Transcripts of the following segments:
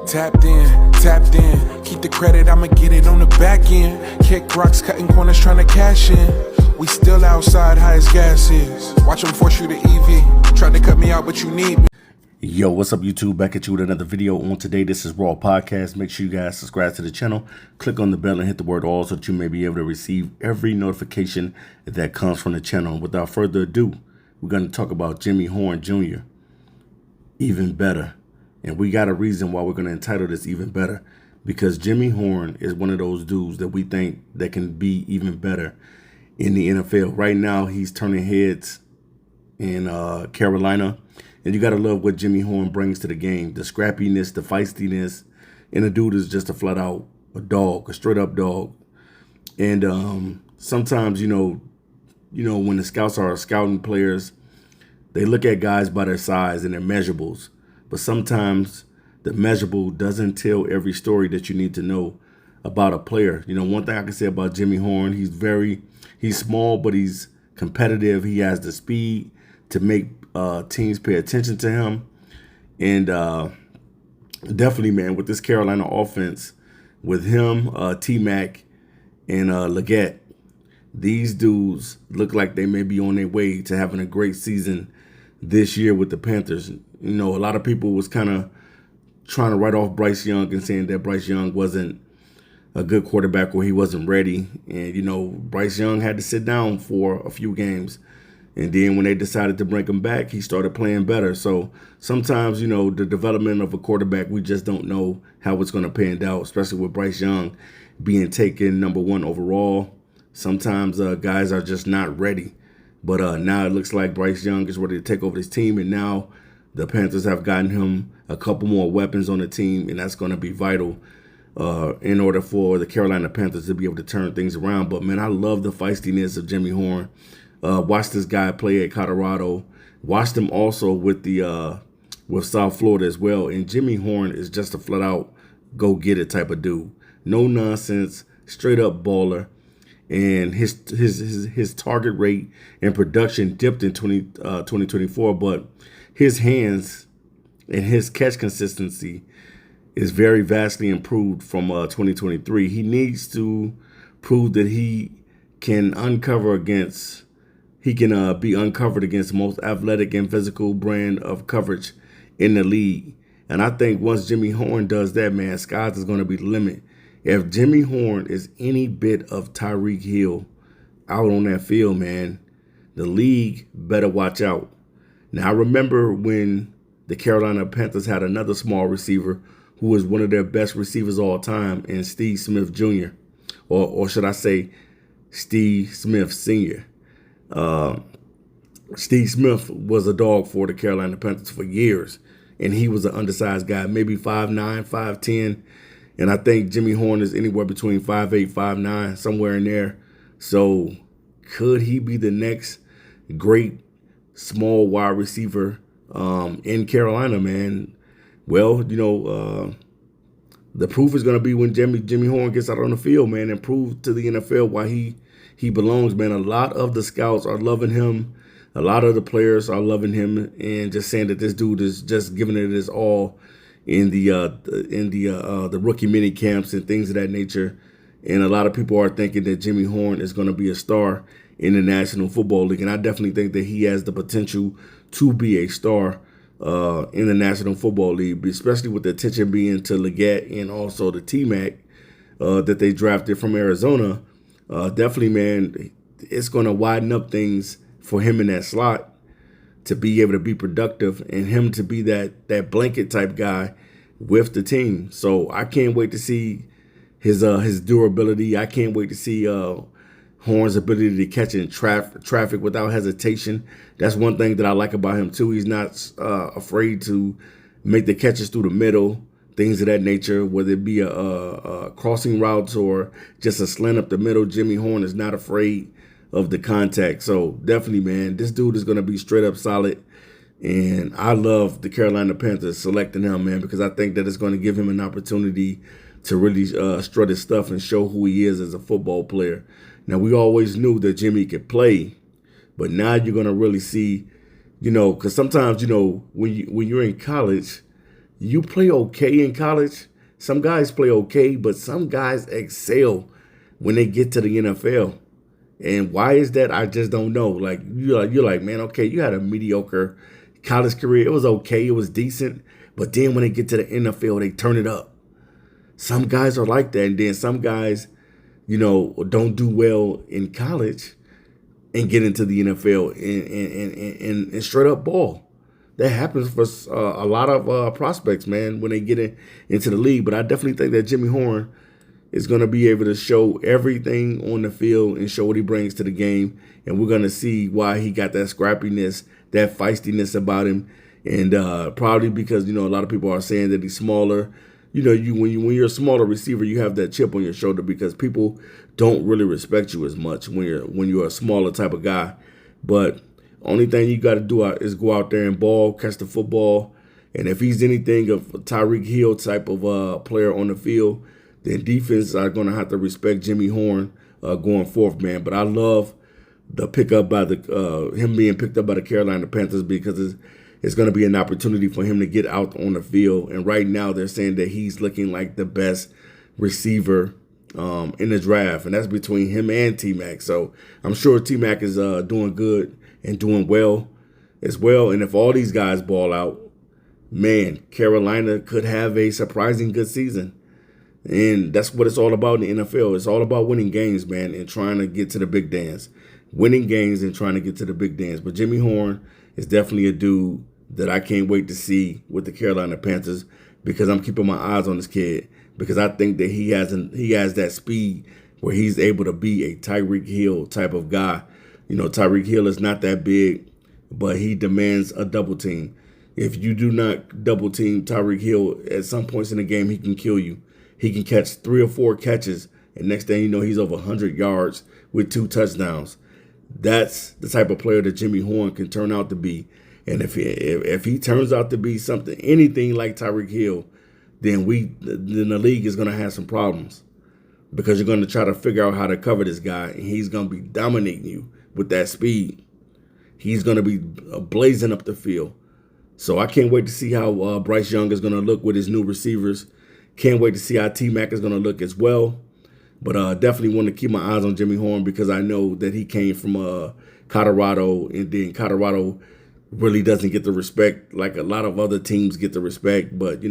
Tapped in. Keep the credit, I'ma get it on the back end. Kick rocks, cutting corners, trying to cash in. We still outside, high as gas is. Watch them force you to EV. Tried to cut me out, but you need me. Yo, what's up, YouTube? Back at you with another video. On today, this is Raw Podcast. Make sure you guys subscribe to the channel, click on the bell, and hit the word all so that you may be able to receive every notification that comes from the channel. And without further ado, we're going to talk about Jimmy Horn Jr. Even better. And we got a reason why we're going to entitle this Even Better. Because Jimmy Horn is one of those dudes that we think that can be even better in the NFL. Right now, he's turning heads in Carolina. And you got to love what Jimmy Horn brings to the game. The scrappiness, the feistiness. And the dude is just a flat out a dog, a straight up dog. And sometimes, you know, when the scouts are scouting players, they look at guys by their size and their measurables. But sometimes the measurable doesn't tell every story that you need to know about a player. You know, one thing I can say about Jimmy Horn, he's small, but he's competitive. He has the speed to make teams pay attention to him. And definitely, man, with this Carolina offense, with him, T-Mac, and Leggett, these dudes look like they may be on their way to having a great season this year with the Panthers. You know, a lot of people was kind of trying to write off Bryce Young and saying that Bryce Young wasn't a good quarterback or he wasn't ready. And, you know, Bryce Young had to sit down for a few games. And then when they decided to bring him back, he started playing better. So sometimes, you know, the development of a quarterback, we just don't know how it's going to pan out, especially with Bryce Young being taken #1 overall. Sometimes guys are just not ready. But now it looks like Bryce Young is ready to take over this team. And now the Panthers have gotten him a couple more weapons on the team. And that's going to be vital in order for the Carolina Panthers to be able to turn things around. But, man, I love the feistiness of Jimmy Horn. Watched this guy play at Colorado. Watched him also with with South Florida as well. And Jimmy Horn is just a flat-out go-get-it type of dude. No nonsense, straight-up baller. And his target rate and production dipped in 2024, but his hands and his catch consistency is very vastly improved from 2023. He needs to prove that he can be uncovered against most athletic and physical brand of coverage in the league. And I think once Jimmy Horn does that, man, skies is going to be the limit. If Jimmy Horn is any bit of Tyreek Hill out on that field, man, the league better watch out. Now, I remember when the Carolina Panthers had another small receiver who was one of their best receivers all time, and Steve Smith Jr., or should I say Steve Smith Sr. Steve Smith was a dog for the Carolina Panthers for years, and he was an undersized guy, maybe 5'9", 5'10", and I think Jimmy Horn is anywhere between 5'8", 5'9", somewhere in there. So could he be the next great small wide receiver in Carolina, man? Well, you know, the proof is going to be when Jimmy Horn gets out on the field, man, and prove to the NFL why he belongs, man. A lot of the scouts are loving him. A lot of the players are loving him and just saying that this dude is just giving it his all in the rookie mini camps and things of that nature. And a lot of people are thinking that Jimmy Horn is going to be a star in the National Football League. And I definitely think that he has the potential to be a star in the National Football League, especially with the attention being to Leggett and also the T-Mac that they drafted from Arizona. Definitely, man, it's going to widen up things for him in that slot to be able to be productive and him to be that blanket type guy with the team. So I can't wait to see his durability. I can't wait to see Horn's ability to catch in traffic without hesitation. That's one thing that I like about him too. He's not afraid to make the catches through the middle, things of that nature, whether it be a crossing routes or just a slant up the middle. Jimmy Horn is not afraid of the contact. So definitely, man, this dude is going to be straight up solid. And I love the Carolina Panthers selecting him, man, because I think that it's going to give him an opportunity to really strut his stuff and show who he is as a football player. Now, we always knew that Jimmy could play, but now you're going to really see, you know, because sometimes, you know, when you're in college, you play okay in college. Some guys play okay, but some guys excel when they get to the NFL. And why is that? I just don't know. Like you're like, man, okay, you had a mediocre college career. It was okay, it was decent, but then when they get to the NFL, they turn it up. Some guys are like that, and then some guys, don't do well in college and get into the NFL and straight up ball. That happens for a lot of prospects, man, when they get into the league. But I definitely think that Jimmy Horn is going to be able to show everything on the field and show what he brings to the game. And we're going to see why he got that scrappiness, that feistiness about him. And probably because, a lot of people are saying that he's smaller. When you're a smaller receiver, you have that chip on your shoulder because people don't really respect you as much when you're a smaller type of guy. But only thing you got to do is go out there and ball, catch the football. And if he's anything of a Tyreek Hill type of player on the field, then defenses are going to have to respect Jimmy Horn going forth, man. But I love the pickup by him being picked up by the Carolina Panthers because it's going to be an opportunity for him to get out on the field. And right now they're saying that he's looking like the best receiver in the draft, and that's between him and T-Mac. So I'm sure T-Mac is doing good and doing well as well. And if all these guys ball out, man, Carolina could have a surprising good season. And that's what it's all about in the NFL. It's all about winning games, man, and trying to get to the big dance. Winning games and trying to get to the big dance. But Jimmy Horn is definitely a dude that I can't wait to see with the Carolina Panthers because I'm keeping my eyes on this kid because I think that he has that speed where he's able to be a Tyreek Hill type of guy. Tyreek Hill is not that big, but he demands a double team. If you do not double team Tyreek Hill, at some points in the game, he can kill you. He can catch 3 or 4 catches, and next thing you know, he's over 100 yards with 2 touchdowns. That's the type of player that Jimmy Horn can turn out to be. And if he turns out to be anything like Tyreek Hill, then the league is going to have some problems because you're going to try to figure out how to cover this guy, and he's going to be dominating you with that speed. He's going to be blazing up the field. So I can't wait to see how Bryce Young is going to look with his new receivers. Can't wait to see how T-Mac is going to look as well. But definitely want to keep my eyes on Jimmy Horn because I know that he came from Colorado, and then Colorado really doesn't get the respect like a lot of other teams get the respect. But,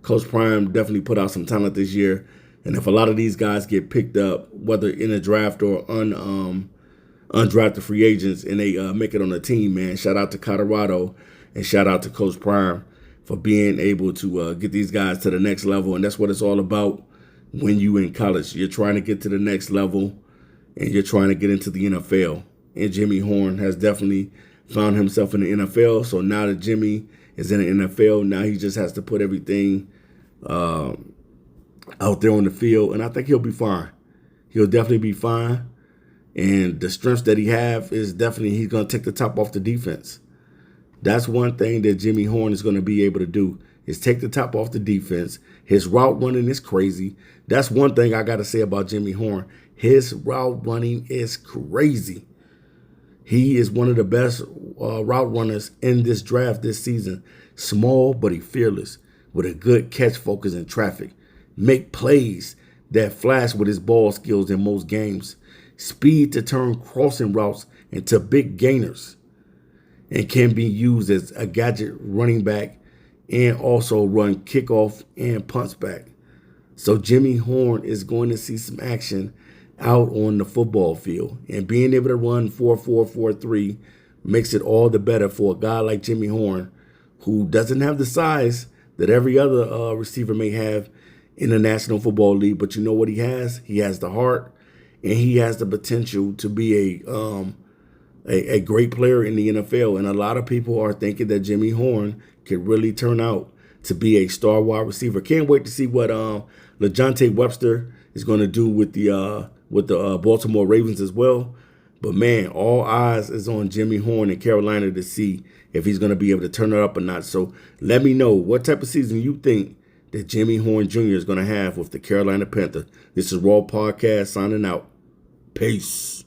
Coach Prime definitely put out some talent this year. And if a lot of these guys get picked up, whether in a draft or undrafted free agents, and they make it on the team, man, shout out to Colorado and shout out to Coach Prime for being able to get these guys to the next level. And that's what it's all about when you in college. You're trying to get to the next level, and you're trying to get into the NFL. And Jimmy Horn has definitely found himself in the NFL. So now that Jimmy is in the NFL, now he just has to put everything out there on the field. And I think he'll be fine. He'll definitely be fine. And the strengths that he have is definitely he's going to take the top off the defense. That's one thing that Jimmy Horn is going to be able to do is take the top off the defense. His route running is crazy. That's one thing I got to say about Jimmy Horn. His route running is crazy. He is one of the best route runners in this draft this season. Small, but he fearless with a good catch focus in traffic. Make plays that flash with his ball skills in most games. Speed to turn crossing routes into big gainers. And can be used as a gadget running back and also run kickoff and punts back. So Jimmy Horn is going to see some action out on the football field. And being able to run 4.4 makes it all the better for a guy like Jimmy Horn, who doesn't have the size that every other receiver may have in the National Football League. But you know what he has? He has the heart, and he has the potential to be a great player in the NFL. And a lot of people are thinking that Jimmy Horn could really turn out to be a star wide receiver. Can't wait to see what LeJohntay Webster is going to do with the Baltimore Ravens as well. But, man, all eyes is on Jimmy Horn in Carolina to see if he's going to be able to turn it up or not. So let me know what type of season you think that Jimmy Horn Jr. is going to have with the Carolina Panthers. This is Raw Podcast signing out. Peace.